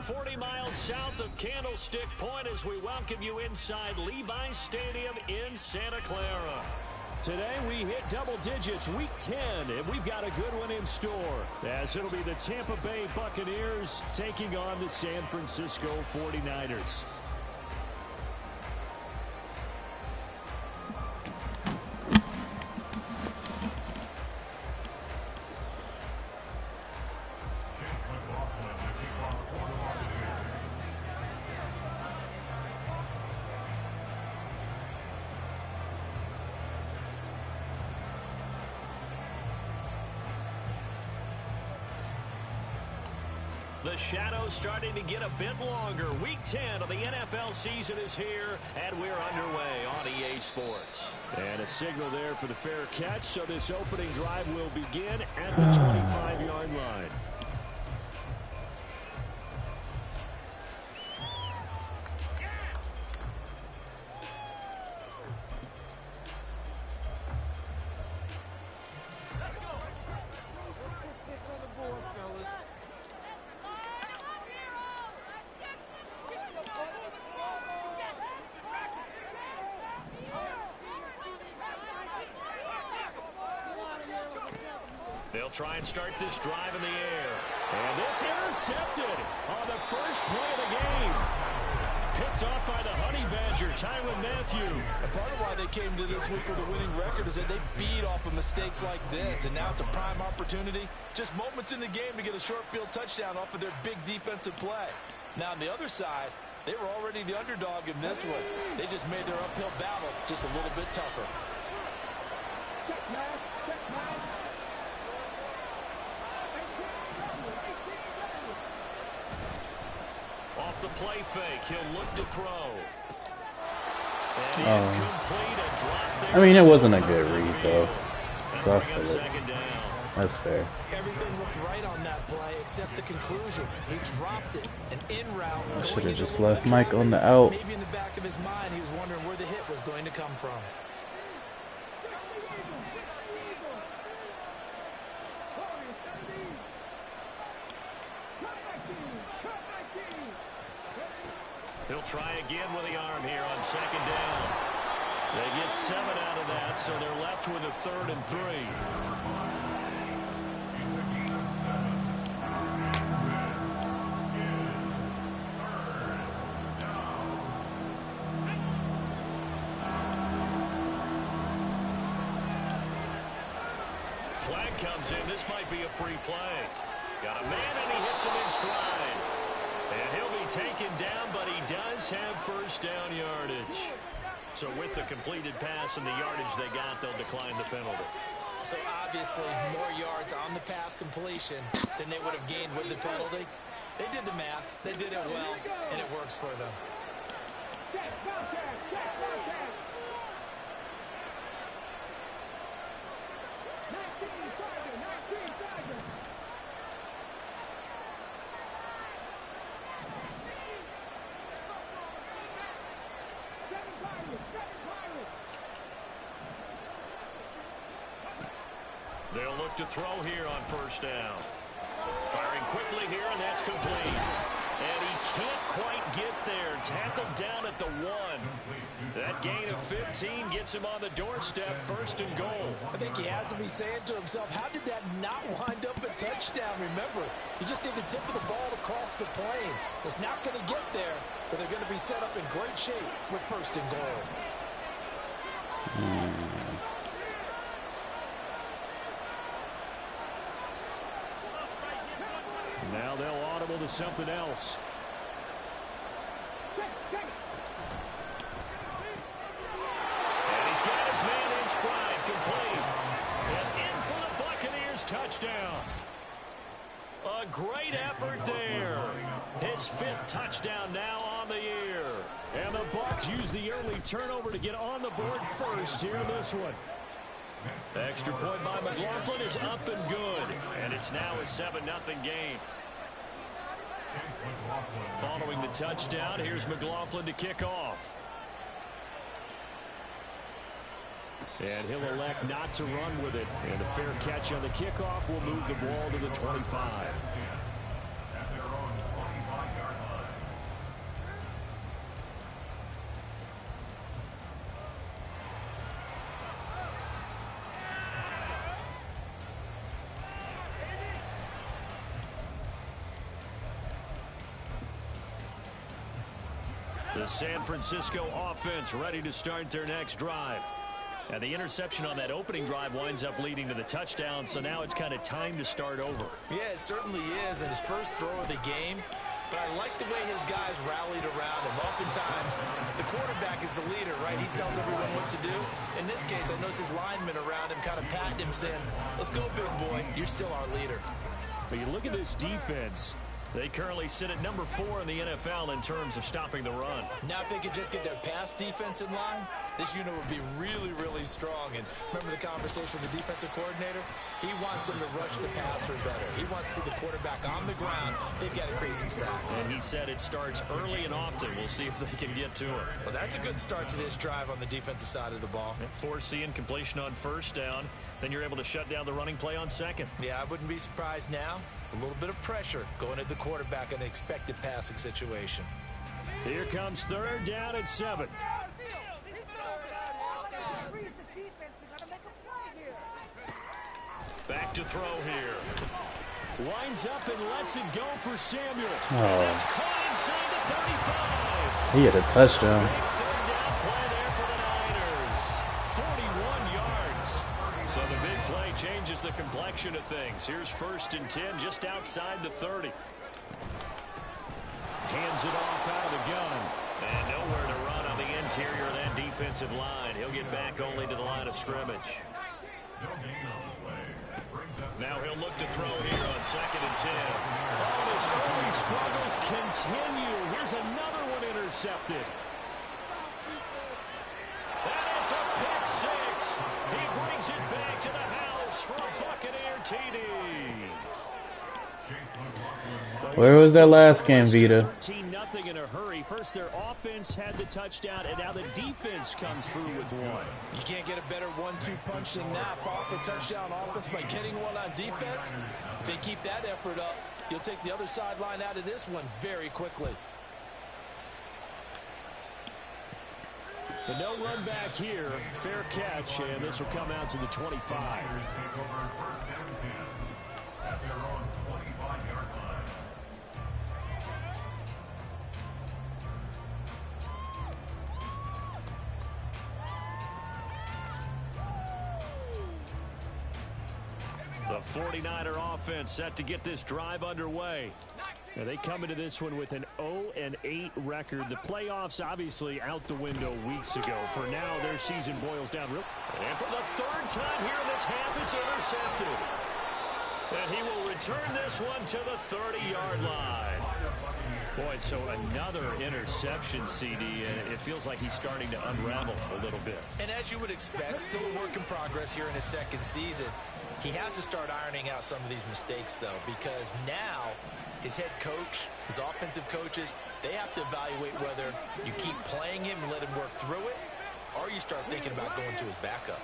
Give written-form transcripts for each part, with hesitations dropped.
40 miles south of Candlestick Point as we welcome you inside Levi's Stadium in Santa Clara. Today we hit double digits, week 10, and we've got a good one in store, as it'll be the Tampa Bay Buccaneers taking on the San Francisco 49ers. The shadow's starting to get a bit longer. Week 10 of the NFL season is here, and we're underway on EA Sports. And a signal there for the fair catch, so this opening drive will begin at the 25-yard line. They'll try and start this drive in the air. And this intercepted on the first play of the game. Picked off by the Honey Badger, Tyrann Mathieu. And part of why they came to this week with a winning record is that they feed off of mistakes like this. And now it's a prime opportunity. Just moments in the game to get a short field touchdown off of their big defensive play. Now on the other side, they were already the underdog in this one. They just made their uphill battle just a little bit tougher. Off the play fake, he'll look to throw. And incomplete, a drop there. I mean, it wasn't a good read, though. So that's fair. Everything looked right on that play except the conclusion. He dropped it, an in route. I should have just left Mike on the out. Maybe in the back of his mind, he was wondering where the hit was going to come from. He'll try again with the arm here on second down. They get 7 out of that, so they're left with a 3rd and 3. Flag comes in. This might be a free play. Got a man, and he hits him in stride. And he'll be taken down, but he does have first down yardage. So with the completed pass and the yardage they got, they'll decline the penalty. So obviously more yards on the pass completion than they would have gained with the penalty. They did the math. They did it well, and it works for them. They'll look to throw here on first down. Firing quickly here, and that's complete. And he can't quite get there. Tackled down at the 1. That gain of 15 gets him on the doorstep, 1st and goal. I think he has to be saying to himself, how did that not wind up a touchdown? Remember, you just need the tip of the ball to cross the plane. It's not going to get there, but they're going to be set up in great shape with 1st and goal. Now they'll audible to something else. And he's got his man in stride, complete. And in for the Buccaneers touchdown. A great effort there. His 5th touchdown now on the year. And the Bucs use the early turnover to get on the board first here in this one. Extra point by McLaughlin is up and good. And it's now a 7-0 game. Following the touchdown, here's McLaughlin to kick off. And he'll elect not to run with it. And a fair catch on the kickoff will move the ball to the 25. The San Francisco offense ready to start their next drive. And the interception on that opening drive winds up leading to the touchdown, so now it's kind of time to start over. Yeah, it certainly is, and his first throw of the game. But I like the way his guys rallied around him. Oftentimes, the quarterback is the leader, right? He tells everyone what to do. In this case, I noticed his linemen around him kind of patting him, saying, let's go, big boy. You're still our leader. But you look at this defense. They currently sit at number 4 in the NFL in terms of stopping the run. Now if they could just get their pass defense in line, this unit would be really, really strong. And remember the conversation with the defensive coordinator? He wants them to rush the passer better. He wants to see the quarterback on the ground. They've got to create some sacks. And he said it starts early and often. We'll see if they can get to it. Well, that's a good start to this drive on the defensive side of the ball. Foreseeing completion on first down. Then you're able to shut down the running play on second. Yeah, I wouldn't be surprised now. A little bit of pressure going at the quarterback in an expected passing situation. Here comes third down at 7. Back to throw here. Winds up and lets it go for Samuel. Oh. That's caught inside the 35. He had a touchdown. Big third down play there for the Niners. 41 yards. So the big play changes the complexion of things. Here's 1st and 10 just outside the 30. Hands it off out of the gun. And nowhere to run on the interior of that defensive line. He'll get back only to the line of scrimmage. Now he'll look to throw here on 2nd and 10. Oh, his early struggles continue. Here's another one intercepted. And it's a pick 6. He brings it back to the house for a Buccaneer TD. Where was that last game, Vita? 13-0 in a hurry. First, their offense had the touchdown, and now the defense comes through with one. You can't get a better 1-2 punch than that. Follow up a touchdown offense by getting one on defense. If they keep that effort up, you'll take the other sideline out of this one very quickly. The no run back here, fair catch, and this will come out to the 25. The 49er offense set to get this drive underway. Now they come into this one with an 0-8 record. The playoffs obviously out the window weeks ago. For now, their season boils down real. And for the 3rd time here in this half, it's intercepted. And he will return this one to the 30-yard line. Boy, so another interception, CD, and it feels like he's starting to unravel a little bit. And as you would expect, still a work in progress here in his 2nd season. He has to start ironing out some of these mistakes, though, because now his head coach, his offensive coaches, they have to evaluate whether you keep playing him and let him work through it, or you start thinking about going to his backup.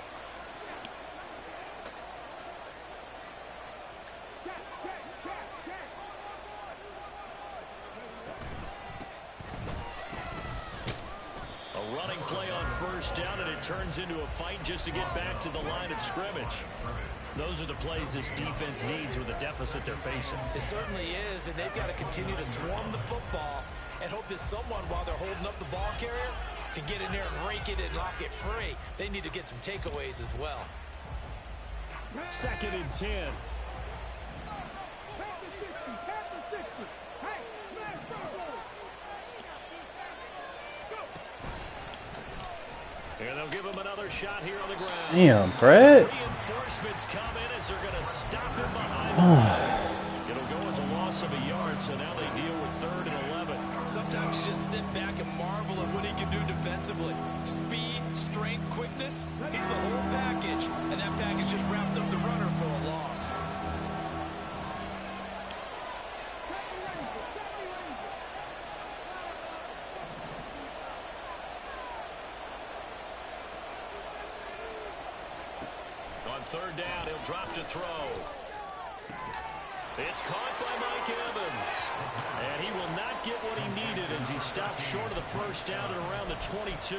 A running play on first down, and it turns into a fight just to get back to the line of scrimmage. Those are the plays this defense needs with the deficit they're facing. It certainly is, and they've got to continue to swarm the football and hope that someone, while they're holding up the ball carrier, can get in there and rake it and knock it free. They need to get some takeaways as well. 2nd and 10. And they'll give him another shot here on the ground. Damn, Brett. Reinforcements come in as they're going to stop him behind the line. It'll go as a loss of a yard, so now they deal with 3rd and 11. Sometimes you just sit back and marvel at what he can do defensively. Speed, strength, quickness, he's the whole package. And that package just wrapped up the runner for a loss. On 3rd down, he'll drop to throw. It's caught by Mike Evans. And he will not get what he needed as he stopped short of the first down at around the 22.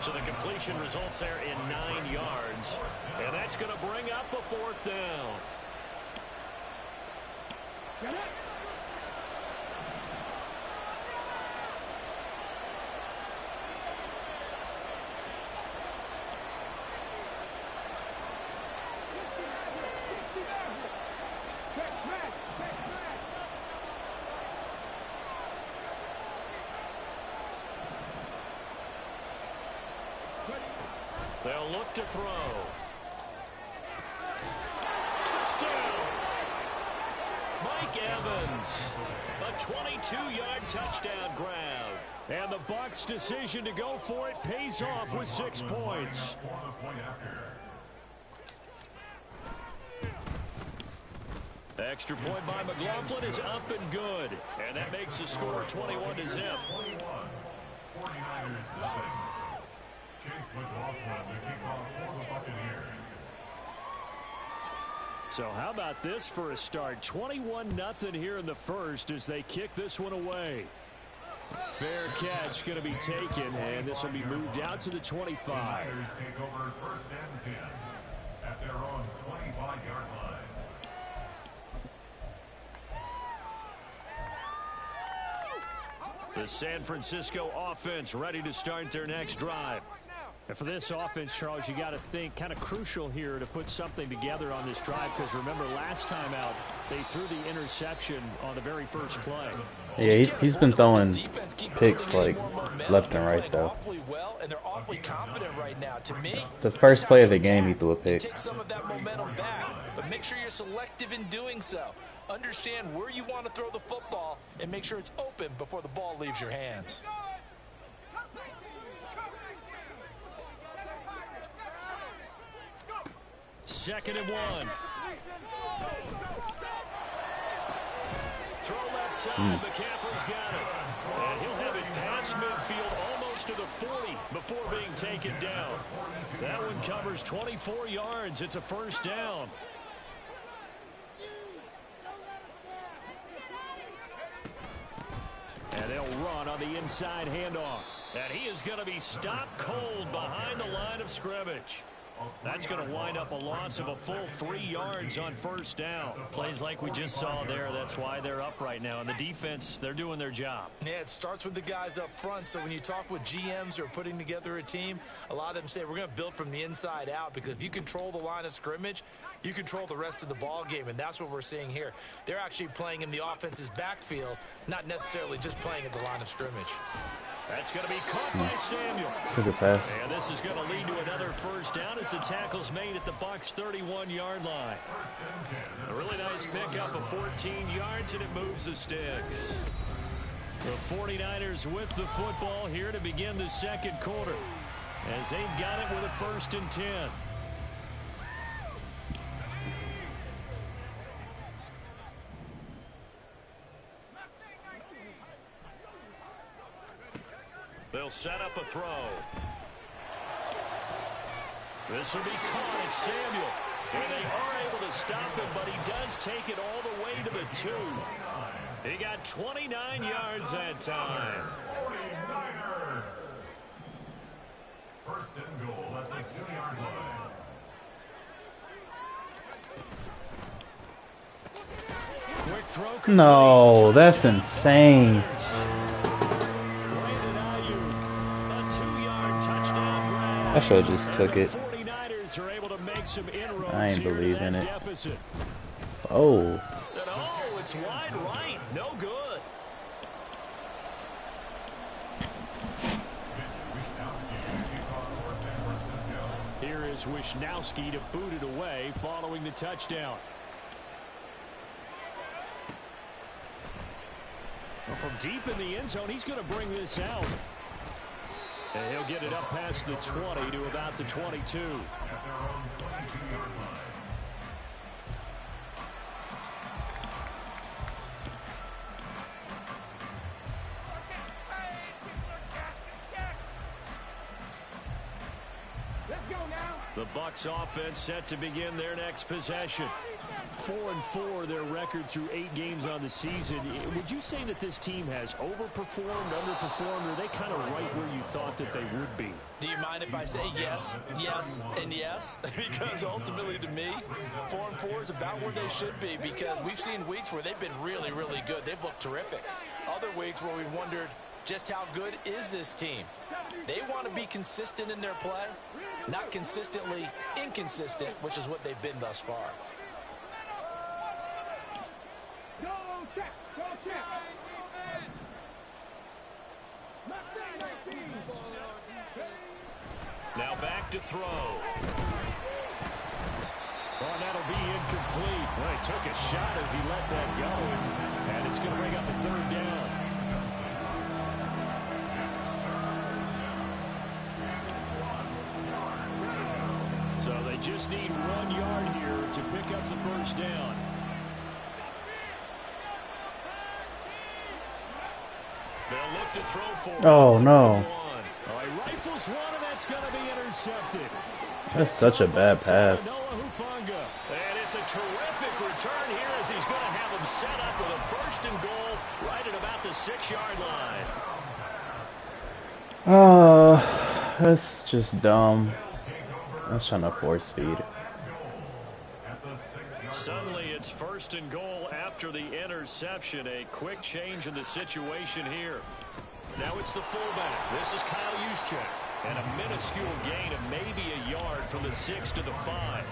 So the completion results there in 9 yards. And that's going to bring up a 4th down. They'll look to throw. Touchdown! Mike Evans. A 22-yard touchdown grab. And the Bucs' decision to go for it pays off with 6 points. Extra point by McLaughlin is up and good. And that makes the score 21-0. Chase McLaughlin to kick off for the Buccaneers. So how about this for a start? 21-0 here in the first as they kick this one away. Fair catch going to be taken, and this will be moved out to the 25. Take over first and 10 at their own 25-yard line. The San Francisco offense ready to start their next drive. And for this offense, Charles, you got to think kind of crucial here to put something together on this drive, because remember last time out they threw the interception on the very first play. Yeah, he's been throwing picks like left and right though. And they're awfully confident right now. To me, the first play of the game he threw a pick. Take some of that momentum back, but make sure you're selective in doing so. Understand where you want to throw the football and make sure it's open before the ball leaves your hands. Second and 1. Throw left side. McCaffrey's got it. And he'll have it past midfield almost to the 40 before being taken down. That one covers 24 yards. It's a first down. And they'll run on the inside handoff. And he is going to be stopped cold behind the line of scrimmage. That's going to wind up a loss of a full 3 yards on first down. Plays like we just saw there. That's why they're up right now. And the defense, they're doing their job. Yeah, it starts with the guys up front. So when you talk with GMs who are putting together a team, a lot of them say we're going to build from the inside out, because if you control the line of scrimmage, you control the rest of the ball game, and that's what we're seeing here. They're actually playing in the offense's backfield, not necessarily just playing at the line of scrimmage. That's going to be caught by Samuel. Super pass. And this is going to lead to another first down as the tackle's made at the Bucs' 31-yard line. A really nice pickup of 14 yards, and it moves the sticks. The 49ers with the football here to begin the second quarter, as they've got it with a 1st and 10. They'll set up a throw. This will be caught. It's Samuel. And they are able to stop him, but he does take it all the way to the 2. He got 29 yards that time. 49ers. First and goal at the 2-yard line. Quick throw. No, that's insane. I should have just took it. I ain't believe in it. Oh. Oh, it's wide right. No good. Here is Wishnowski to boot it away following the touchdown. Well, from deep in the end zone, he's going to bring this out. And he'll get it up past the 20 to about the 22. The Bucs offense set to begin their next possession. 4-4 their record through 8 games on the season. Would you say that this team has overperformed, underperformed, or are they kind of right where you thought that they would be? Do you mind if I say yes, yes, and yes? Because ultimately to me, 4-4 is about where they should be, because we've seen weeks where they've been really, really good. They've looked terrific. Other weeks where we've wondered just how good is this team. They want to be consistent in their play, not consistently inconsistent, which is what they've been thus far. Now back to throw. Oh, that'll be incomplete. Well, he took a shot as he let that go. And it's going to bring up a third down. So they just need 1 yard here to pick up the first down. They'll look to throw for. Oh, no. Oh, he rifles one, and that's going to be intercepted. That's such a bad pass. And it's a terrific return here as he's going to have him set up with a 1st and goal right at about the 6-yard line. Oh, that's just dumb. That's trying to force feed. Suddenly it's 1st and goal after the interception. A quick change in the situation here. Now it's the fullback. This is Kyle Juszczyk. And a minuscule gain of maybe a yard from the 6 to the 5.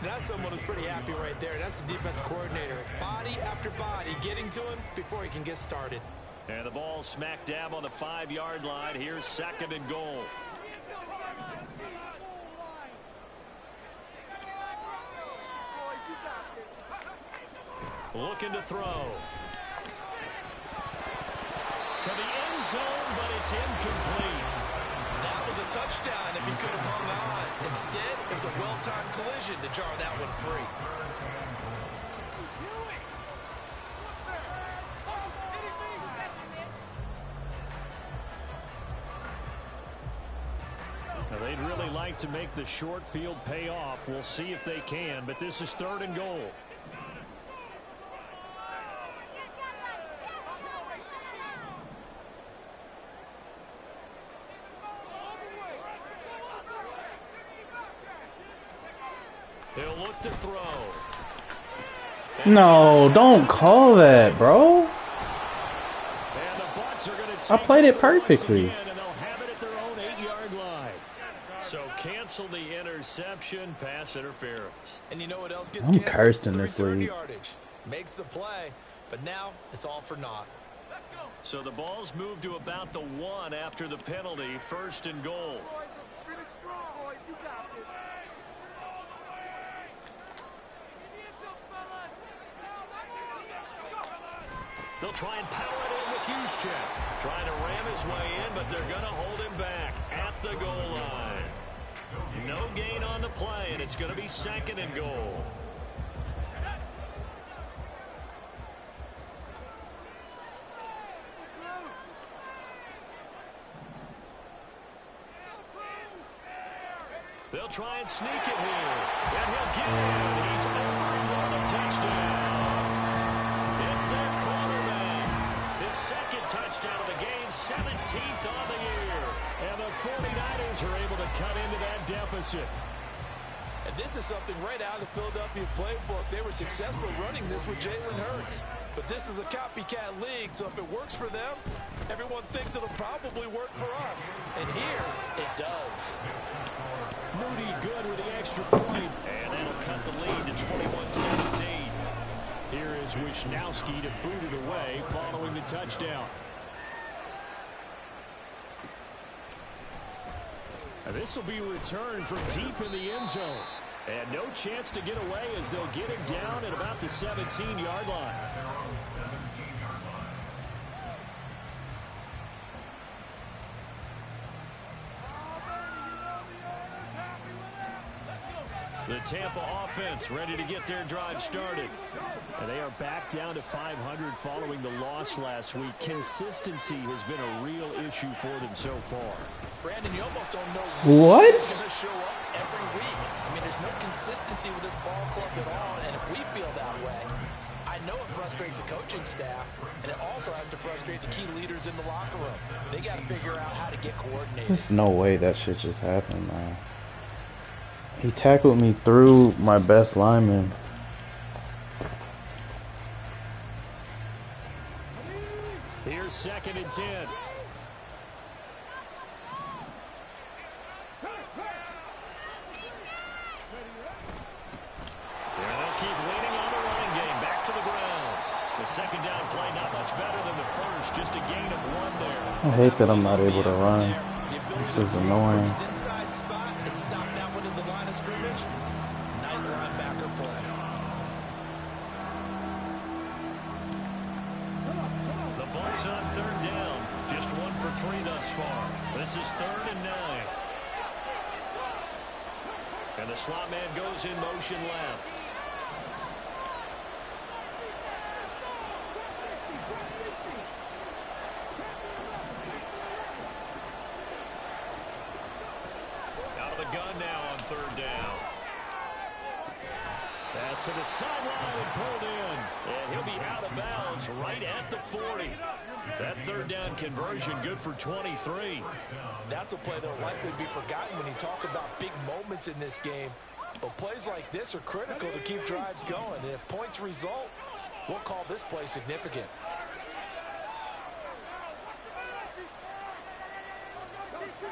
That's someone who's pretty happy right there. That's the defense coordinator. Body after body getting to him before he can get started. And the ball smack dab on the 5-yard line. Here's 2nd and goal. Looking to throw. To the end zone, but it's incomplete. That was a touchdown if he could have hung on. Instead, it was a well-timed collision to jar that one free. Now, they'd really like to make the short field pay off. We'll see if they can, but this is 3rd and goal. He'll look to throw. No, don't call that, bro. And the Bucs are going to I played it perfectly. and they'll have it at their own 8-yard line. So cancel the interception, pass interference. And you know what else gets I'm canceled? cursed in The this return league. yardage. Makes the play, but now it's all for naught. So the ball's moved to about the 1 after the penalty, 1st and goal. They'll try and power it in with Juszczyk. Trying to ram his way in, but they're going to hold him back at the goal line. No gain on the play, and it's going to be 2nd and goal. They'll try and sneak it here. And he'll get it. He's over for the touchdown. It's their quarterback. His 2nd touchdown of the game, 17th on the year. And the 49ers are able to cut into that deficit. And this is something right out of the Philadelphia playbook. They were successful running this with Jalen Hurts. But this is a copycat league, so if it works for them, everyone thinks it'll probably work for us. And here, it does. Moody good with the extra point. And that'll cut the lead to 21-17. Here is Wisnowski to boot it away following the touchdown. And this will be returned from deep in the end zone. And no chance to get away as they'll get him down at about the 17-yard line. The Tampa offense ready to get their drive started. And they are back down to 500 following the loss last week. Consistency has been a real issue for them so far. Brandon, you almost don't know What? who's going to show up every week. I mean, there's no consistency with this ball club at all, and if we feel that way, I know it frustrates the coaching staff, and it also has to frustrate the key leaders in the locker room. They got to figure out how to get coordinated. There's no way that shit just happened, man. He tackled me through my best lineman. Here's 2nd and 10. Second down play, not much better than the first. Just a gain of 1 there. I hate that I'm not able to run. This is annoying. scrimmage. Nice linebacker play. The Bucs on third down. Just 1 for 3 thus far. This is 3rd and 9. And the slot man goes in motion left. Out of the gun now on third down. Pass to the sideline and pulled in. And he'll be out of bounds right at the 40. That third down conversion good for 23. That's a play that will likely be forgotten when you talk about big moments in this game. But plays like this are critical to keep drives going. And if points result, we'll call this play significant.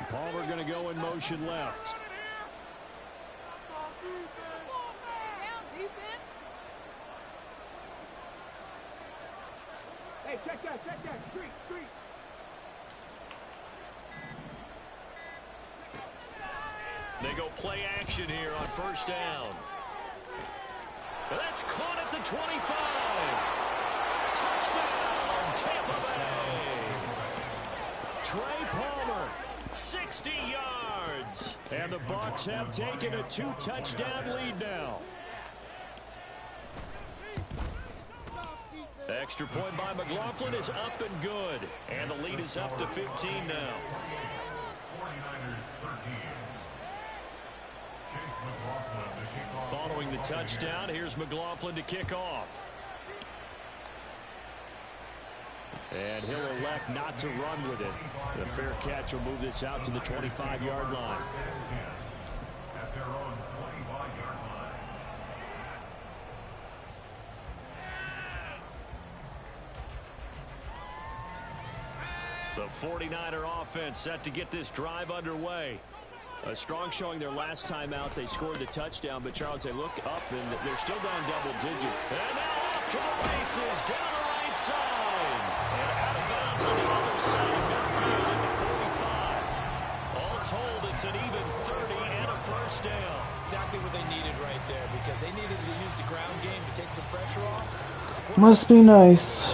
Palmer going to go in motion left. Hey, check that, street. They go play action here on first down. That's caught at the 25. Touchdown, Tampa Bay. Trey Palmer, 60 yards. And the Bucs have taken a 2-touchdown lead now. Extra point by McLaughlin is up and good. And the lead is up to 15 now. 49ers 13. Chase McLaughlin to kick off. Following the touchdown, here's McLaughlin to kick off. And he'll elect not to run with it. The fair catch will move this out to the 25-yard line. At their own 25-yard line. The 49er offense set to get this drive underway. A strong showing their last time out. They scored the touchdown, but Charles, they look up and they're still down double digit. And now off to the races down the right side. And out of bounds on the other side of midfield at the 45. All told, it's an even 30 and a first down. Exactly what they needed right there, because they needed to use the ground game to take some pressure off. Must be nice.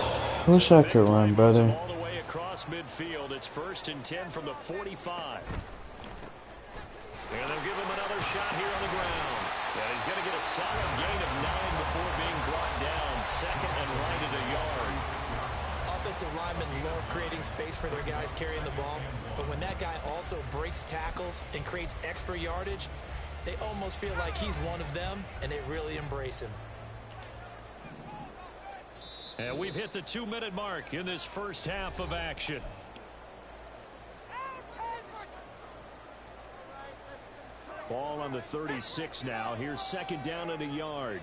Wish I could run, brother. All the way across midfield. It's 1st and 10 from the 45. And they'll give him another shot here on the ground. And he's going to get a solid gain of 9 before being brought down. 2nd and right at a yard. Offensive linemen love creating space for their guys carrying the ball. But when that guy also breaks tackles and creates extra yardage, they almost feel like he's one of them, and they really embrace him. And we've hit the 2-minute mark in this first half of action. Ball on the 36 now. Here's 2nd down and a yard.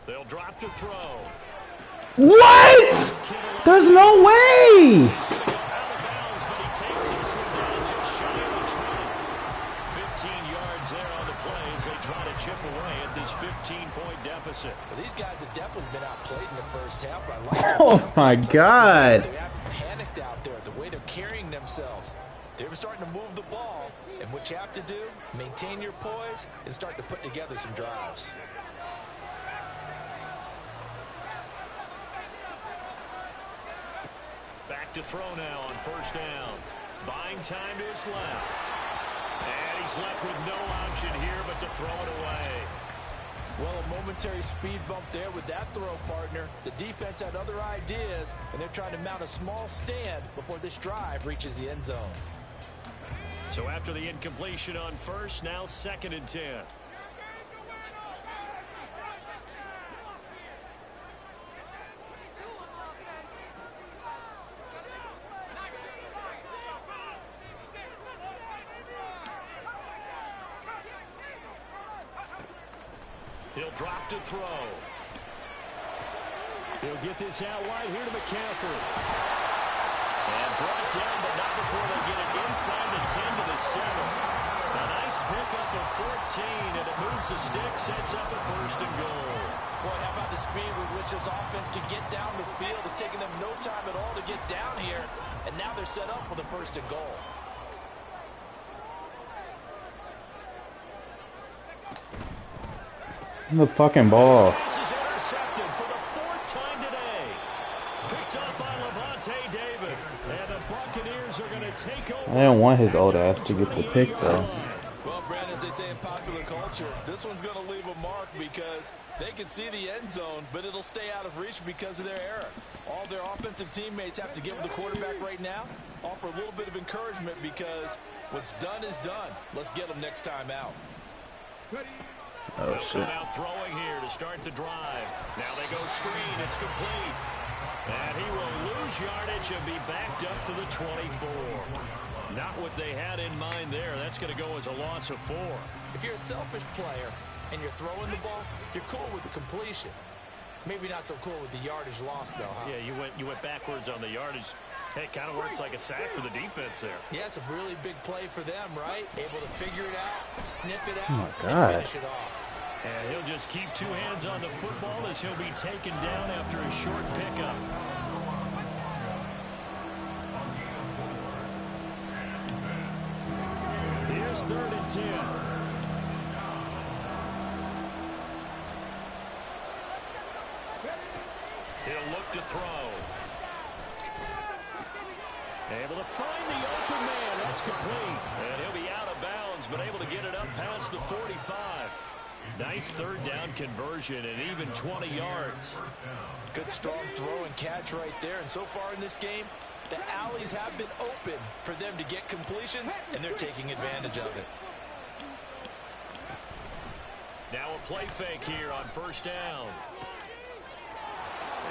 They'll drop to throw. What? There's no way. He's going to go out of bounds, but he takes this one down just shy of the 20. 15 yards there on the play as they try to chip away at this 15-point deficit. Well, these guys have definitely been outplayed in the first half. I like their Oh tempo. my God. They haven't panicked out there, the way they're carrying themselves. They were starting to move the ball, and what you have to do, maintain your poise and start to put together some drives. Back to throw now on first down. Buying time to his left. And he's left with no option here but to throw it away. Well, a momentary speed bump there with that throw, partner. The defense had other ideas, and they're trying to mount a small stand before this drive reaches the end zone. So after the incompletion on first, now 2nd and 10. He'll drop to throw. He'll get this out wide here to McCaffrey. And brought down, but not before they get it inside the 10 to the 7. A nice pickup of 14, and it moves the stick, sets up a 1st and goal. Boy, how about the speed with which this offense can get down the field? It's taken them no time at all to get down here, and now they're set up with a 1st and goal. The fucking ball. This is intercepted for the 4th time today. Picked up by Wk10 David, and the Buccaneers are going to take over. I didn't want his old ass to get the pick though. Well, Brandon, as they say in popular culture, this one's going to leave a mark because they can see the end zone, but it'll stay out of reach because of their error. All their offensive teammates have to give the quarterback right now, offer a little bit of encouragement because what's done is done. Let's get them next time out. Oh shit. Out throwing here to start the drive. Now they go screen. It's complete. And he will lose yardage and be backed up to the 24. Not what they had in mind there. That's going to go as a loss of 4. If you're a selfish player and you're throwing the ball, you're cool with the completion. Maybe not so cool with the yardage loss, though, huh? Yeah, you went backwards on the yardage. Hey, it kind of works like a sack for the defense there. Yeah, it's a really big play for them, right? Able to figure it out, sniff it out, Oh my God. and finish it off. And he'll just keep 2 hands on the football as he'll be taken down after a short pickup. Here's 3rd and 10. He'll look to throw. Able to find the open man. That's complete. And he'll be out of bounds, but able to get it up past the 45. Nice 3rd down conversion and even 20 yards. Good strong throw and catch right there. And so far in this game, the alleys have been open for them to get completions, and they're taking advantage of it. Now a play fake here on 1st down.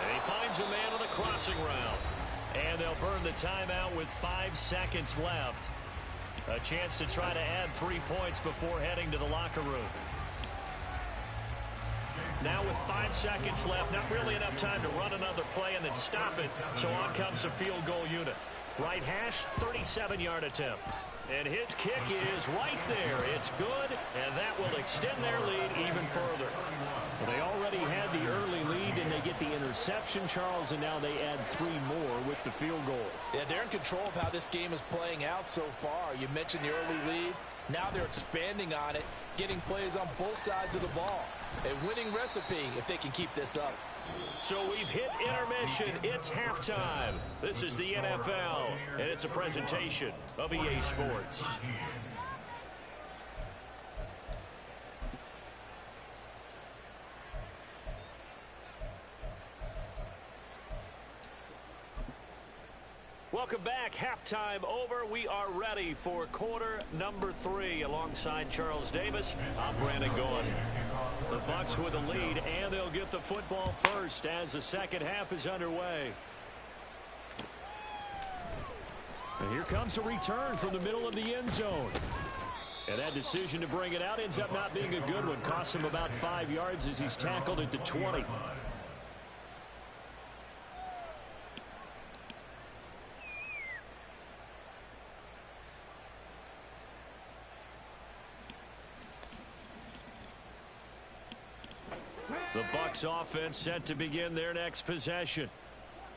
And he finds a man on the crossing route. And they'll burn the timeout with 5 seconds left. A chance to try to add 3 points before heading to the locker room. Now with 5 seconds left, not really enough time to run another play and then stop it. So on comes the field goal unit. Right hash, 37-yard attempt. And his kick is right there. It's good, and that will extend their lead even further. Well, they already had the early lead, and they get the interception, Charles, and now they add 3 more with the field goal. Yeah, they're in control of how this game is playing out so far. You mentioned the early lead. Now they're expanding on it, getting plays on both sides of the ball. A winning recipe if they can keep this up. So we've hit intermission. It's halftime. This is the NFL, and it's a presentation of EA Sports. Welcome back. Halftime over. We are ready for quarter number 3. Alongside Charles Davis, I'm Brandon Gaughan. The Bucs with a lead, and they'll get the football first as the second half is underway. And here comes a return from the middle of the end zone. And that decision to bring it out ends up not being a good one. Costs him about 5 yards as he's tackled at the 20. The Bucs offense set to begin their next possession.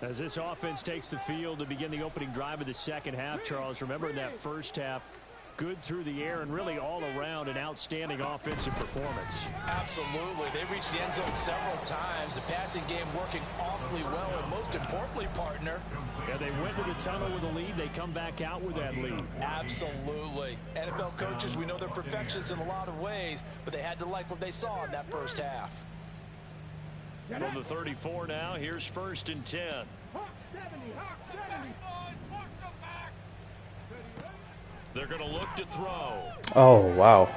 As this offense takes the field to begin the opening drive of the second half, Charles, remember in that first half, good through the air and really all around an outstanding offensive performance. Absolutely. They reached the end zone several times. The passing game working awfully well, and most importantly, partner. Yeah, they went to the tunnel with a lead. They come back out with that lead. Absolutely. NFL coaches, we know they're perfectionists in a lot of ways, but they had to like what they saw in that first half. From the 34 now, here's 1st and 10. They're going to look to throw. Oh wow,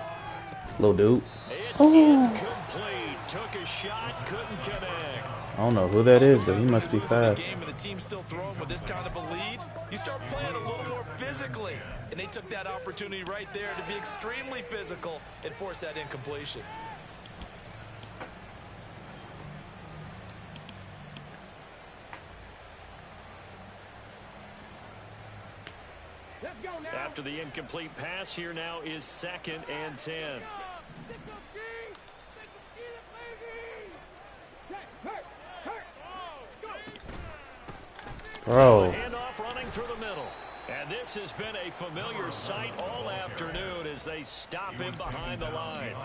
little dude. It's incomplete. Took a shot, couldn't connect. I don't know who that is, but he must be fast. Game and the team's still throwing with this kind of a lead. You start playing a little more physically, and they took that opportunity right there to be extremely physical and force that incompletion. After the incomplete pass, here now is 2nd and 10. Bro. Handoff running through the middle. And this has been a familiar sight all afternoon as they stop him behind the line.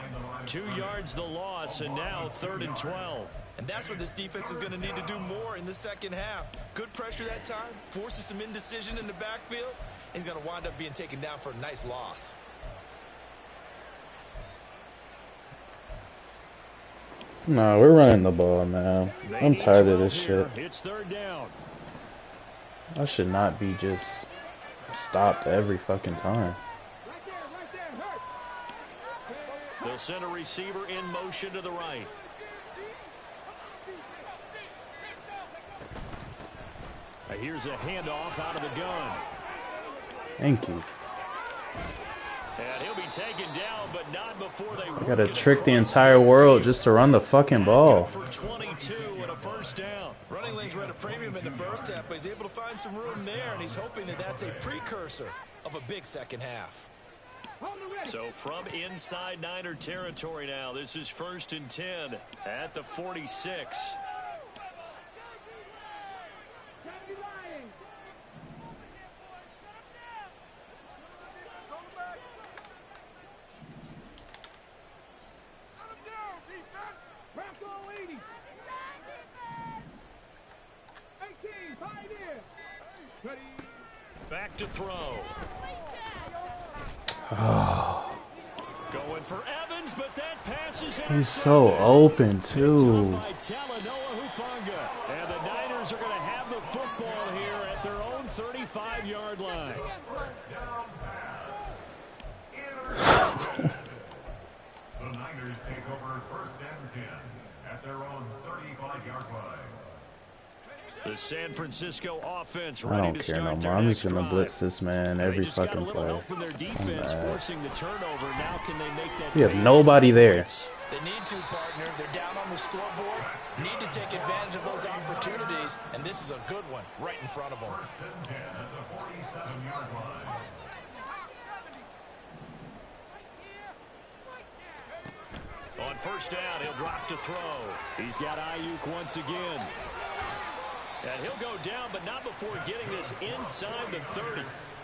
2 yards the loss, and now 3rd and 12. And that's what this defense is going to need to do more in the second half. Good pressure that time, forces some indecision in the backfield. He's going to wind up being taken down for a nice loss. Nah, we're running the ball, man. I'm tired of this shit. It's 3rd down. I should not be just stopped every fucking time. They'll send a receiver in motion to the right. Here's a handoff out of the gun. Thank you. And he'll be taken down, but not before they I gotta trick the entire world just to run the fucking ball. For 22 and a 1st down. Running lanes were at a premium in the first half, but he's able to find some room there, and he's hoping that that's a precursor of a big second half. So from inside Niner territory now, this is 1st and 10 at the 46. Back to throw. Going for Evans, but that pass is He's so open too. by Talanoa Hufanga. And the Niners are going to have the football here at their own 35-yard line. The Niners take over 1st and 10 at their own 35-yard line. The San Francisco offense I ready don't to care start no their more. I'm next just gonna drive. blitz this man They every just got a fucking little play. help from their defense forcing the turnover. Now can they make that? We have nobody there. They need to, partner. They're down on the scoreboard. Need to take advantage of those opportunities, and this is a good one right in front of them. 1st and 10 at the 47-yard line. On 1st down, he'll drop to throw. He's got Ayuk once again. And he'll go down, but not before getting this inside the 30.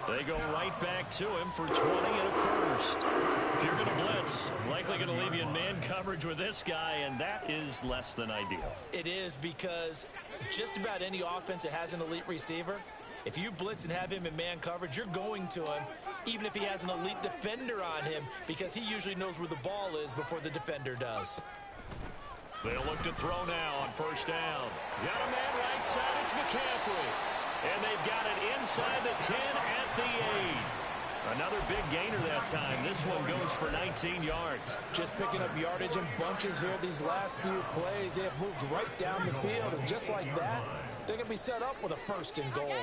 They go right back to him for 20 and a 1st. If you're going to blitz, likely going to leave you in man coverage with this guy, and that is less than ideal. It is, because just about any offense that has an elite receiver, if you blitz and have him in man coverage, you're going to him, even if he has an elite defender on him, because he usually knows where the ball is before the defender does. They'll look to throw now on 1st down. Got a man right side, it's McCaffrey. And they've got it inside the 10 at the 8. Another big gainer that time. This one goes for 19 yards. Just picking up yardage in bunches here these last few plays. They have moved right down the field, and just like that, they're going to be set up with a 1st and goal.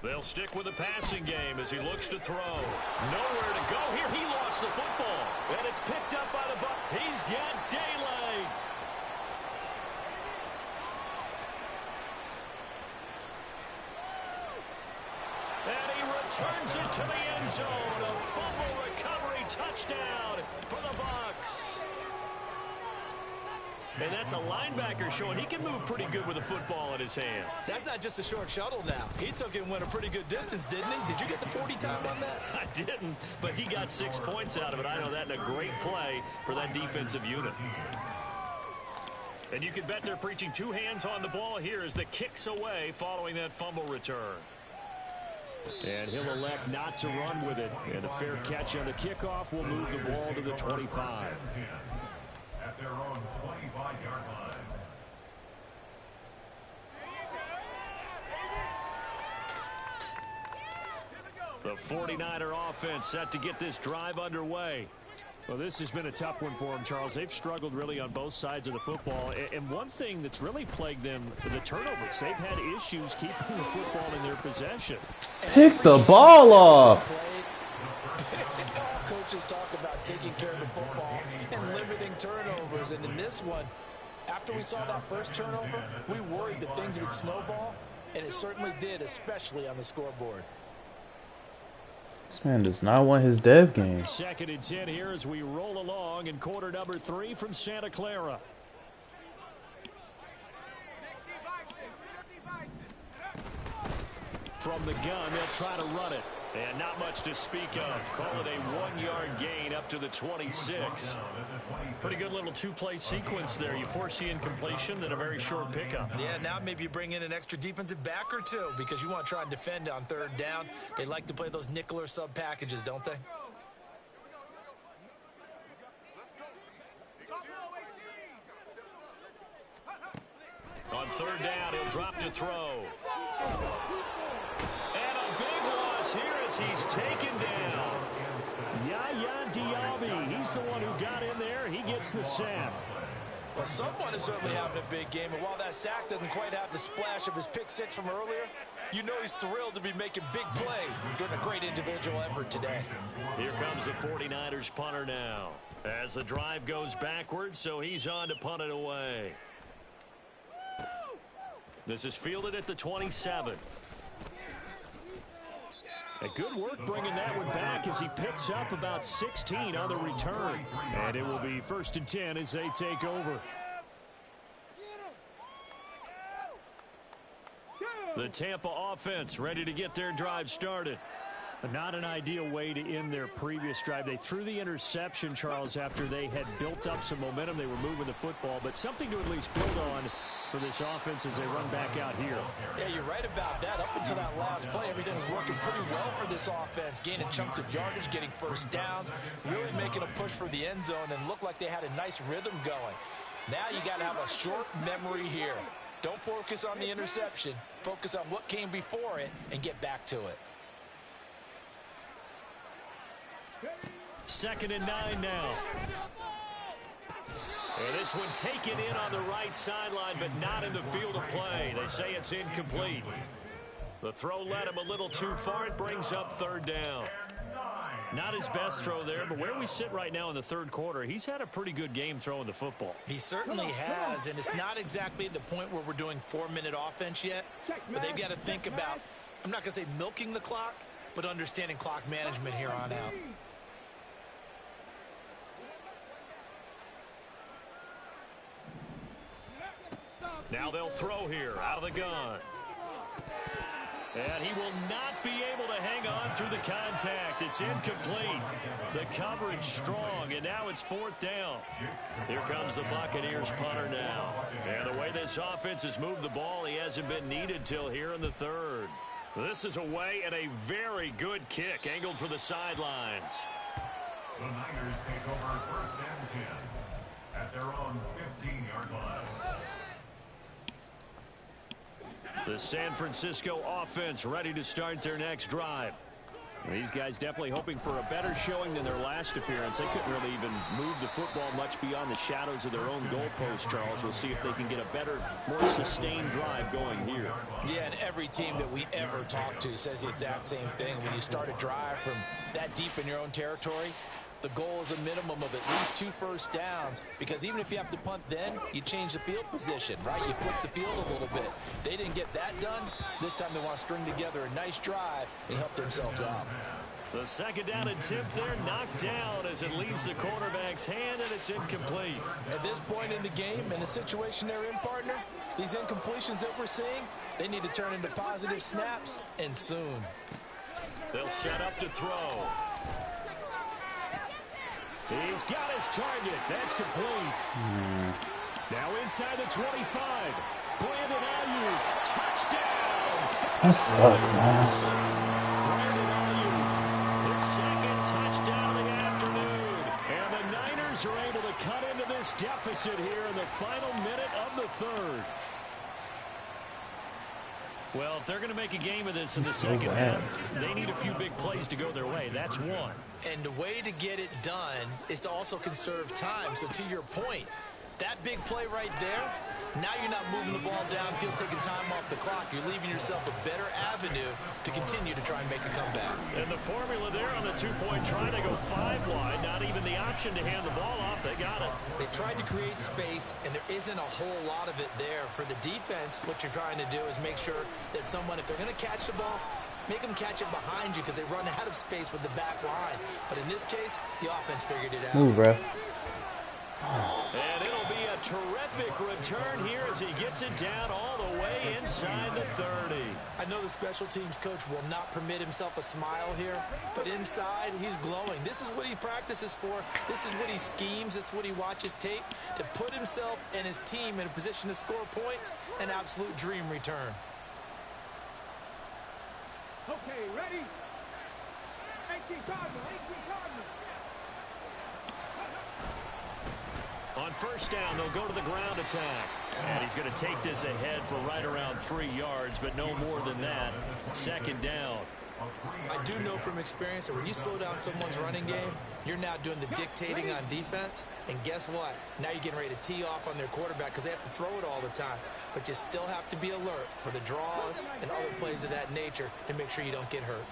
They'll stick with the passing game as he looks to throw. Nowhere to go here. He lost the football. And it's picked up by the Bucs. He's got daylight. And he returns it to the end zone. A fumble recovery touchdown for the Bucs. And that's a linebacker showing he can move pretty good with a football in his hand. That's not just a short shuttle now. He took it and went a pretty good distance, didn't he? Did you get the 40 time on that? I didn't, but he got 6 points out of it. I know that in a great play for that defensive unit. And you can bet they're preaching 2 hands on the ball here as the kick's away following that fumble return. And he'll elect not to run with it. And a fair catch on the kickoff will move the ball to the 25. At their own 25-yard line. The 49er offense set to get this drive underway. Well, this has been a tough one for them, Charles. They've struggled really on both sides of the football. And one thing that's really plagued them, the turnovers. They've had issues keeping the football in their possession. Pick the ball off. Coaches talk about taking care of the football and limiting turnovers. And in this one, After we saw that first turnover, we worried that things would snowball, and it certainly did, especially on the scoreboard. This man does not want his dev game. 2nd and 10 here as we roll along in quarter number 3 from Santa Clara. From the gun, they'll try to run it. And not much to speak of. Call it a 1-yard gain up to the 26. Pretty good little two-play sequence there. You force the incompletion, then a very short pickup. Yeah, now maybe you bring in an extra defensive back or two because you want to try and defend on 3rd down. They like to play those nickel or sub packages, don't they? On 3rd down, he'll drop to throw. And a big loss here as he's taken down. Yaya Diaby, he's the one who got in there. He gets the sack. Well, someone is certainly having a big game, and while that sack doesn't quite have the splash of his pick 6 from earlier, you know he's thrilled to be making big plays. Doing a great individual effort today. Here comes the 49ers punter now. As the drive goes backwards, so he's on to punt it away. This is fielded at the 27. A good work bringing that one back as he picks up about 16 on the return. And it will be 1st and 10 as they take over. The Tampa offense ready to get their drive started. Not an ideal way to end their previous drive. They threw the interception, Charles, after they had built up some momentum. They were moving the football, but something to at least build on for this offense as they run back out here. Yeah, you're right about that. Up until that last play, everything was working pretty well for this offense. Gaining chunks of yardage, getting 1st downs, really making a push for the end zone, and looked like they had a nice rhythm going. Now you got to have a short memory here. Don't focus on the interception. Focus on what came before it and get back to it. 2nd and 9 now. And this one taken in on the right sideline, but not in the field of play. They say it's incomplete. The throw led him a little too far. It brings up 3rd down. Not his best throw there, but where we sit right now in the 3rd quarter, he's had a pretty good game throwing the football. He certainly has, and it's not exactly at the point where we're doing 4-minute offense yet, but they've got to think about, I'm not going to say milking the clock, but understanding clock management here on out. Now they'll throw here out of the gun. And he will not be able to hang on through the contact. It's incomplete. The coverage strong, and now it's 4th down. Here comes the Buccaneers punter now. And the way this offense has moved the ball, he hasn't been needed till here in the 3rd. This is away and a very good kick, angled for the sidelines. The Niners take over 1st and 10 at their own 15-yard line. The San Francisco offense ready to start their next drive. These guys definitely hoping for a better showing than their last appearance. They couldn't really even move the football much beyond the shadows of their own goalpost, Charles. We'll see if they can get a better, more sustained drive going here. Yeah, and every team that we ever talk to says the exact same thing. When you start a drive from that deep in your own territory, the goal is a minimum of at least 2 first downs, because even if you have to punt then, you change the field position, right? You flip the field a little bit. They didn't get that done. This time they want to string together a nice drive and help themselves out. The 2nd down attempt there knocked down as it leaves the quarterback's hand, and it's incomplete. At this point in the game, in the situation they're in, partner, these incompletions that we're seeing, they need to turn into positive snaps, and soon. They'll set up to throw. He's got his target. That's complete. Now inside the 25. Brandon Ayuk. Touchdown. That sucked, man. Brandon Ayuk. His 2nd touchdown of the afternoon. And the Niners are able to cut into this deficit here in the final minute of the 3rd. Well, if they're going to make a game of this in the second half, they need a few big plays to go their way. That's one. And the way to get it done is to also conserve time. So to your point, That big play right there, now you're not moving the ball downfield, taking time off the clock. You're leaving yourself a better avenue to continue to try and make a comeback. And the formula there on the two-point try to go 5 wide. Not even the option to hand the ball off. They got it. They tried to create space, and there isn't a whole lot of it there. For the defense, what you're trying to do is make sure that someone, if they're going to catch the ball, make them catch it behind you because they run out of space with the back line. But in this case, the offense figured it out. Move, ref. And it'll be a terrific return here as he gets it down all the way inside the 30. I know the special teams coach will not permit himself a smile here, but inside, he's glowing. This is what he practices for. This is what he schemes. This is what he watches tape to put himself and his team in a position to score points. An absolute dream return. Okay, ready? 18 Cardinal, 18 Cardinal. On first down, they'll go to the ground attack. And he's going to take this ahead for right around 3 yards, but no more than that. Second down. I do know from experience that when you slow down someone's running game, you're now doing the dictating on defense. And guess what? Now you're getting ready to tee off on their quarterback because they have to throw it all the time. But you still have to be alert for the draws and other plays of that nature to make sure you don't get hurt.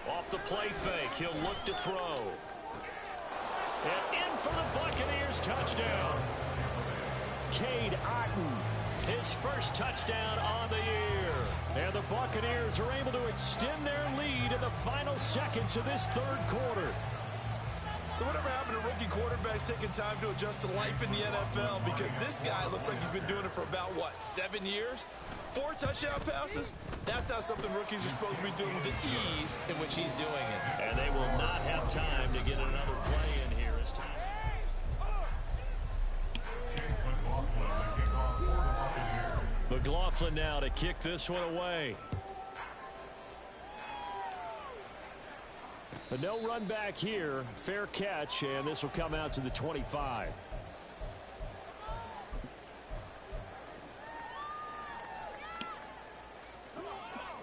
Off the play fake, he'll look to throw. And in for the Buccaneers touchdown. Cade Otton, his first touchdown on the year. And the Buccaneers are able to extend their lead in the final seconds of this third quarter. So whatever happened to rookie quarterbacks taking time to adjust to life in the NFL? Because this guy looks like he's been doing it for about, 7 years? 4 touchdown passes? That's not something rookies are supposed to be doing with the ease in which he's doing it. And they will not have time to get another play in here as time. McLaughlin now to kick this one away. But no run back here. Fair catch, and this will come out to the 25.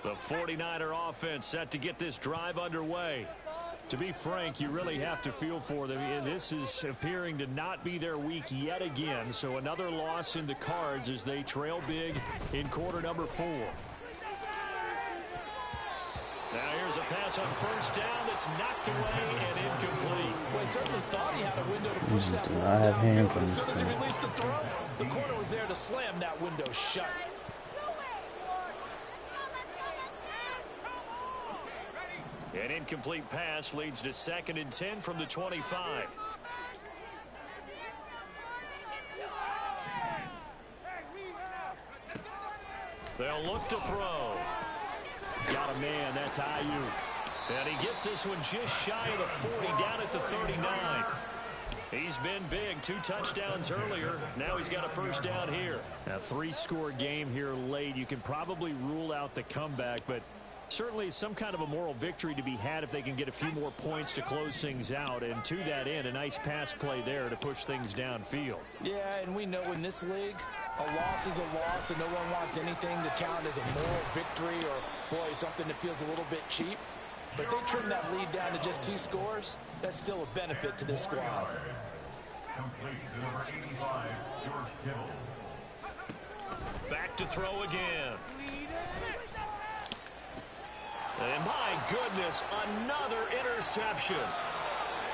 The 49er offense set to get this drive underway. To be frank, you really have to feel for them. This is appearing to not be their week yet again. So another loss in the cards as they trail big in quarter number 4. Now here's a pass on first down that's knocked away and incomplete. Well, he certainly thought he had a window to push that do ball not have hands downfield. on As this soon as he thing. released the throw, the corner was there to slam that window shut. An incomplete pass leads to 2nd and 10 from the 25. They'll look to throw. Got a man, that's Ayuk. And he gets this one just shy of the 40, down at the 39. He's been big, 2 touchdowns earlier. Now he's got a first down here. A 3-score game here late. You can probably rule out the comeback, but certainly some kind of a moral victory to be had if they can get a few more points to close things out. And to that end, a nice pass play there to push things downfield. Yeah, and we know in this league, a loss is a loss, and no one wants anything to count as a moral victory or, boy, something that feels a little bit cheap. But if they trim that lead down to just 2 scores, that's still a benefit to this squad. Complete to number 85, George Kittle. Back to throw again. And my goodness, another interception.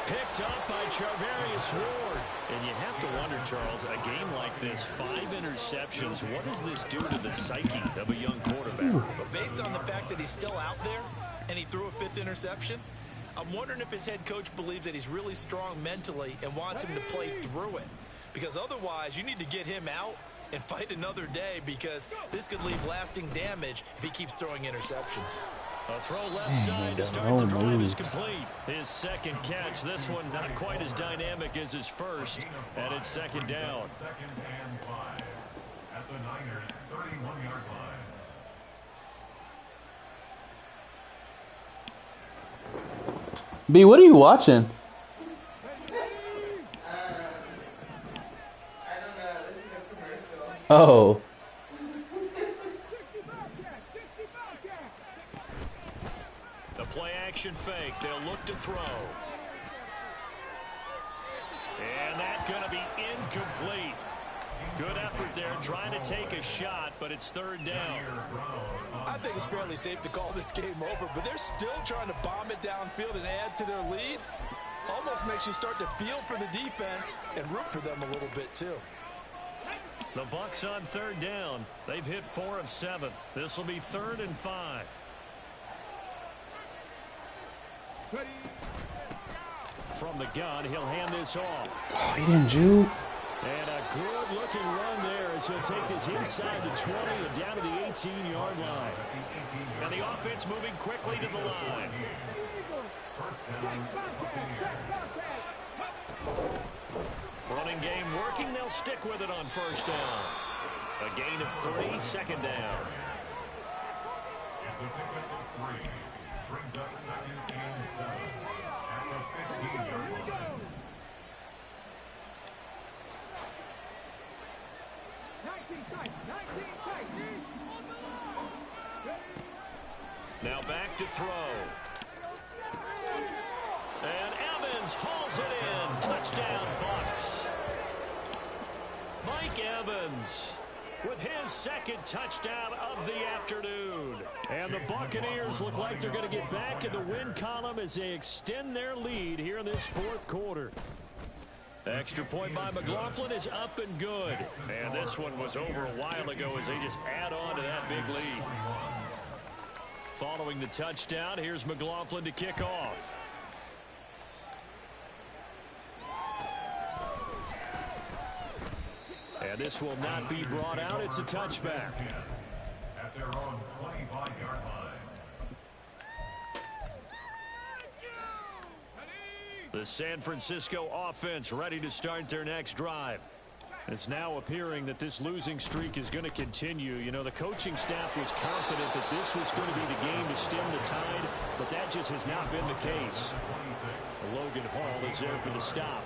Picked up by Charvarius Ward. And you have to wonder, Charles, a game like this, 5 interceptions, what does this do to the psyche of a young quarterback? But based on the fact that he's still out there and he threw a 5th interception, I'm wondering if his head coach believes that he's really strong mentally and wants him to play through it. Because otherwise, you need to get him out and fight another day, because this could leave lasting damage if he keeps throwing interceptions. A throw left side to start the drive is complete. His 2nd catch, this one not quite as dynamic as his first, and it's 2nd down. 2nd and 5 at the Niners' 31-yard line. B, what are you watching? Oh. The play action fake. They'll look to throw. And that's going to be trying to take a shot, but it's third down. I think it's fairly safe to call this game over, but they're still trying to bomb it downfield and add to their lead. Almost makes you start to feel for the defense and root for them a little bit too. The Bucs on third down. They've hit 4 of 7. This will be 3rd and 5. From the gun, he'll hand this off. Oh, he didn't juke. And a good-looking run there as he'll take this inside the 20 and down to the 18-yard line. And the offense moving quickly to the line. Running game working. They'll stick with it on first down. A gain of 3, second down. It's a pickup of 3. Brings up 2nd and 7 at the 15-yard line. 19 tight. Now back to throw. And Evans hauls it in. Touchdown, Bucs. Mike Evans with his 2nd touchdown of the afternoon. And the Buccaneers look like they're going to get back in the win column as they extend their lead here in this 4th quarter. Extra point by McLaughlin is up and good. And this one was over a while ago as they just add on to that big lead. Following the touchdown, here's McLaughlin to kick off. And this will not be brought out. It's a touchback. At their own 25-yard line. The San Francisco offense ready to start their next drive. It's now appearing that this losing streak is going to continue. You know, the coaching staff was confident that this was going to be the game to stem the tide, but that just has not been the case. Logan Hall is there for the stop.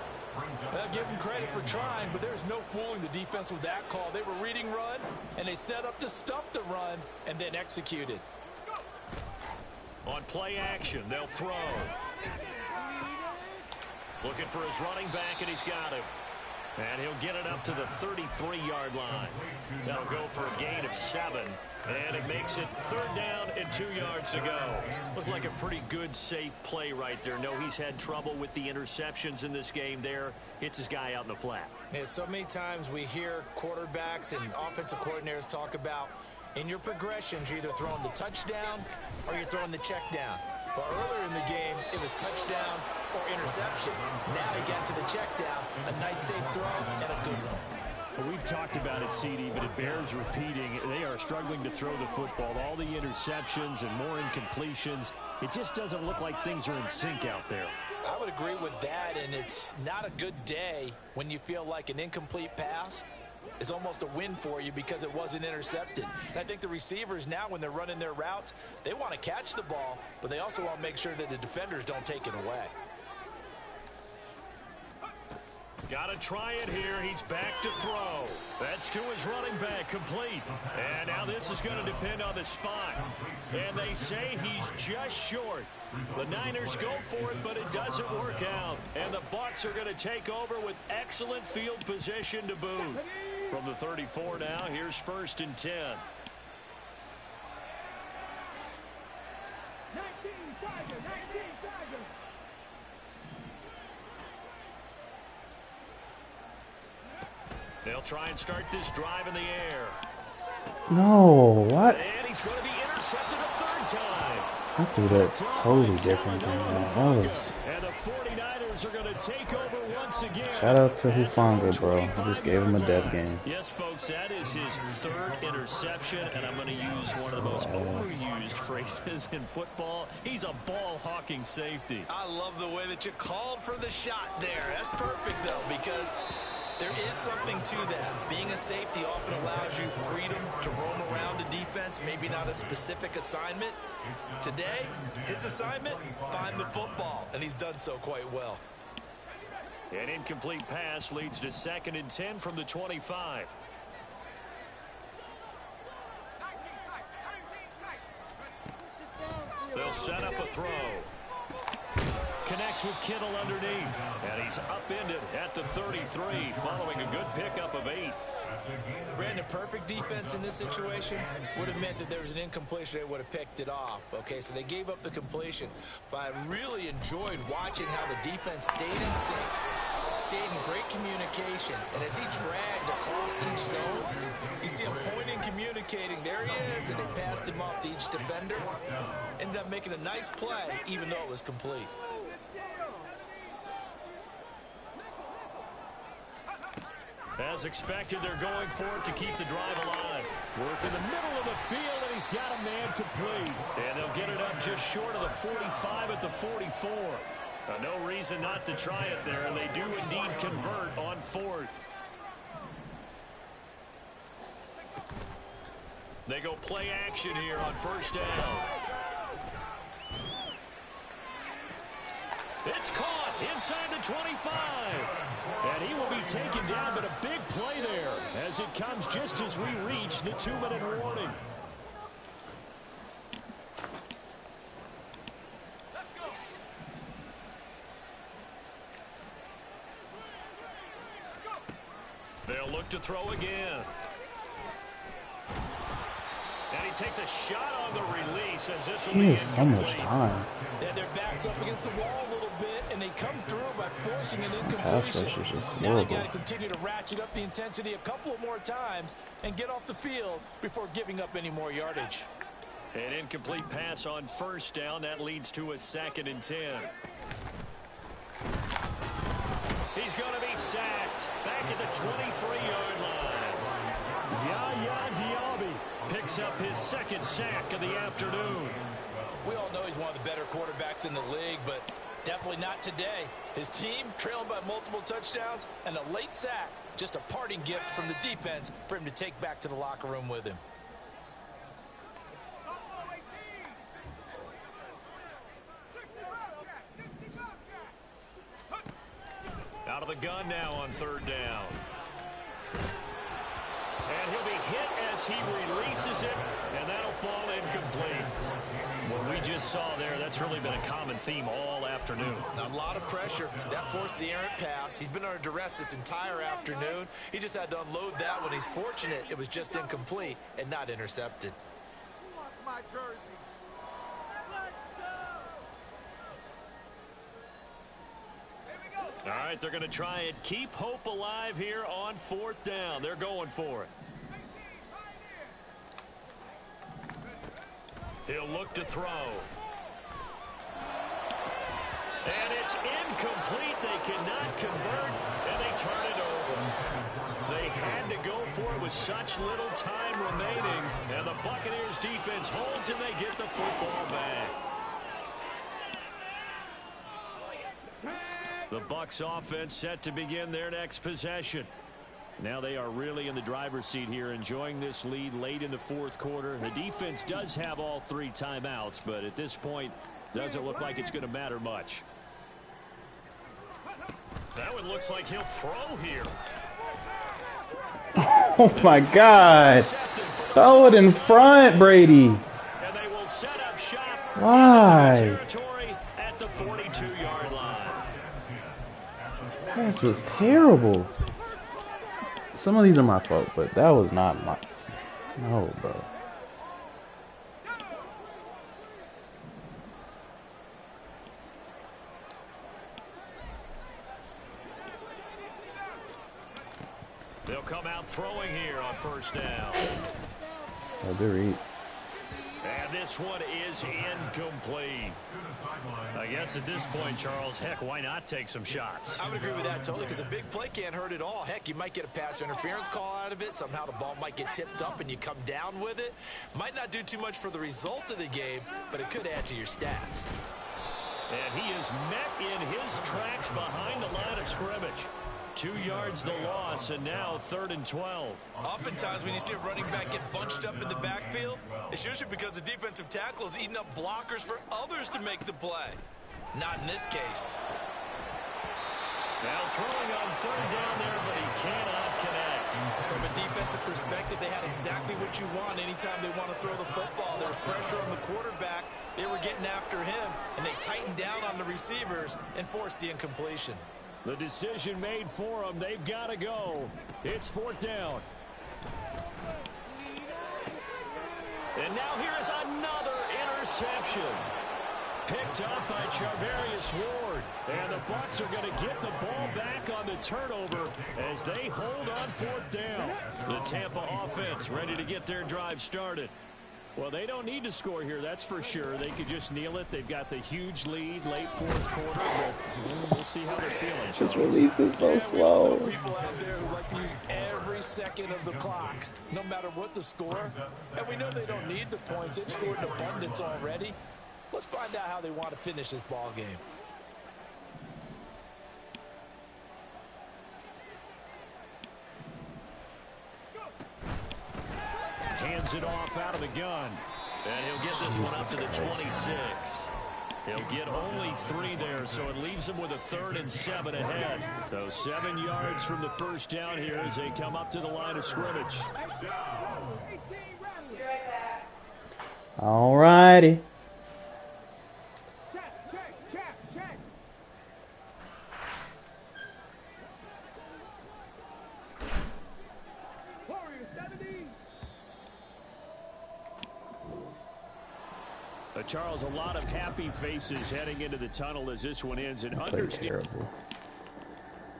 Well, give them credit for trying, but there's no fooling the defense with that call. They were reading run, and they set up to stop the run and then executed. On play action, they'll throw. Looking for his running back, and he's got him. And he'll get it up to the 33-yard line. That'll go for a gain of 7. And it makes it 3rd down and 2 yards to go. Looked like a pretty good, safe play right there. No, he's had trouble with the interceptions in this game there. Hits his guy out in the flat. Yeah, so many times we hear quarterbacks and offensive coordinators talk about in your progressions, you're either throwing the touchdown or you're throwing the check down. But earlier in the game, it was touchdown or interception. Now he got to the check down, a nice safe throw, and a good one. Well, we've talked about it, CD, but it bears repeating. They are struggling to throw the football. All the interceptions and more incompletions. It just doesn't look like things are in sync out there. I would agree with that, and it's not a good day when you feel like an incomplete pass is almost a win for you because it wasn't intercepted. And I think the receivers now, when they're running their routes, they want to catch the ball, but they also want to make sure that the defenders don't take it away. Got to try it here. He's back to throw. That's to his running back, complete. And now this is going to depend on the spot. And they say he's just short. The Niners go for it, but it doesn't work out. And the Bucs are going to take over with excellent field position to boot. From the 34 now, here's 1st and 10. 19 Tigers. They'll try and start this drive in the air. No, what? And he's going to be intercepted a 3rd time. I threw that totally different than that. That was... And the 49ers are going to take over once again. Shout out to Hufanga, bro. I just gave him a dead game. Yes, folks, that is his 3rd interception, and I'm going to use one of the most overused phrases in football. He's a ball-hawking safety. I love the way that you called for the shot there. That's perfect, though, because there is something to that. Being a safety often allows you freedom to roam around a defense, maybe not a specific assignment. Today, his assignment, find the football, and he's done so quite well. An incomplete pass leads to 2nd and 10 from the 25. They'll set up a throw. Connects with Kittle underneath. And he's upended at the 33 following a good pickup of 8. Brandon, perfect defense in this situation would have meant that there was an incompletion. They would have picked it off. Okay, so they gave up the completion. But I really enjoyed watching how the defense stayed in sync, stayed in great communication. And as he dragged across each zone, you see him pointing, communicating. There he is, and they passed him off to each defender. Ended up making a nice play, even though it was complete. As expected, they're going for it to keep the drive alive. Work in the middle of the field, and he's got a man complete. And they'll get it up just short of the 45 at the 44. No reason not to try it there. They do indeed convert on 4th. They go play action here on 1st down. It's caught inside the 25. And he will be taken down, but a big play there as it comes just as we reach the 2-minute warning. They'll look to throw again. And he takes a shot on the release as this will be incomplete. So much time. Yeah, their backs up against the wall a little bit, and they come through by forcing an Pass incompletion. rush is just Now they horrible. got to continue to ratchet up the intensity a couple of more times and get off the field before giving up any more yardage. An incomplete pass on 1st down. That leads to a 2nd and 10. He's going to be sacked back at the 23-yard line. Yaya Diaby picks up his 2nd sack of the afternoon. We all know he's one of the better quarterbacks in the league, but definitely not today. His team trailing by multiple touchdowns, and a late sack, just a parting gift from the defense for him to take back to the locker room with him. Out of the gun now on 3rd down. And he'll be hit as he releases it, and that'll fall incomplete. What we just saw there, that's really been a common theme all afternoon. A lot of pressure. That forced the errant pass. He's been under duress this entire afternoon. He just had to unload that one. He's fortunate it was just incomplete and not intercepted. Who wants my jersey? All right, they're going to try and keep hope alive here on 4th down. They're going for it. He'll look to throw. And it's incomplete. They cannot convert, and they turn it over. They had to go for it with such little time remaining, and the Buccaneers defense holds, and they get the football back. The Bucs offense set to begin their next possession. Now they are really in the driver's seat here, enjoying this lead late in the 4th quarter. The defense does have all 3 timeouts, but at this point, doesn't look like it's going to matter much. That one looks like he'll throw here. Oh my God. Throw it in front, Brady. And they will set up shop. Why? Territory at the 42-yard line. This was terrible. Some of these are my fault, but that was not my... No, bro. They'll come out throwing here on 1st down. Oh, good read. And this one is incomplete. I guess at this point, Charles, heck, why not take some shots? I would agree with that totally, because a big play can't hurt at all. Heck, you might get a pass interference call out of it. Somehow the ball might get tipped up and you come down with it. Might not do too much for the result of the game, but it could add to your stats. And he is met in his tracks behind the line of scrimmage. 2 yards the loss, and now 3rd and 12. Oftentimes when you see a running back get bunched up in the backfield, it's usually because the defensive tackle is eating up blockers for others to make the play. Not in this case. Now throwing on 3rd down there, but he cannot connect. From a defensive perspective, they had exactly what you want anytime they want to throw the football. There's pressure on the quarterback, They were getting after him, and they tightened down on the receivers and forced the incompletion. The decision made for them. They've got to go. It's 4th down. And now here is another interception. Picked up by Charvarius Ward. And the Bucs are going to get the ball back on the turnover as they hold on 4th down. The Tampa offense ready to get their drive started. Well, they don't need to score here, that's for sure. They could just kneel it. They've got the huge lead late 4th quarter, but we'll see how they're feeling. His release is so slow. We know people out there who like to use every second of the clock, no matter what the score. And we know they don't need the points. They've scored in abundance already. Let's find out how they want to finish this ball game. Hands it off out of the gun. And he'll get this one up to the 26. He'll get only 3 there, so it leaves him with a 3rd and 7 ahead. So 7 yards from the first down here as they come up to the line of scrimmage. All righty. Charles, a lot of happy faces heading into the tunnel as this one ends. And Played understand terrible.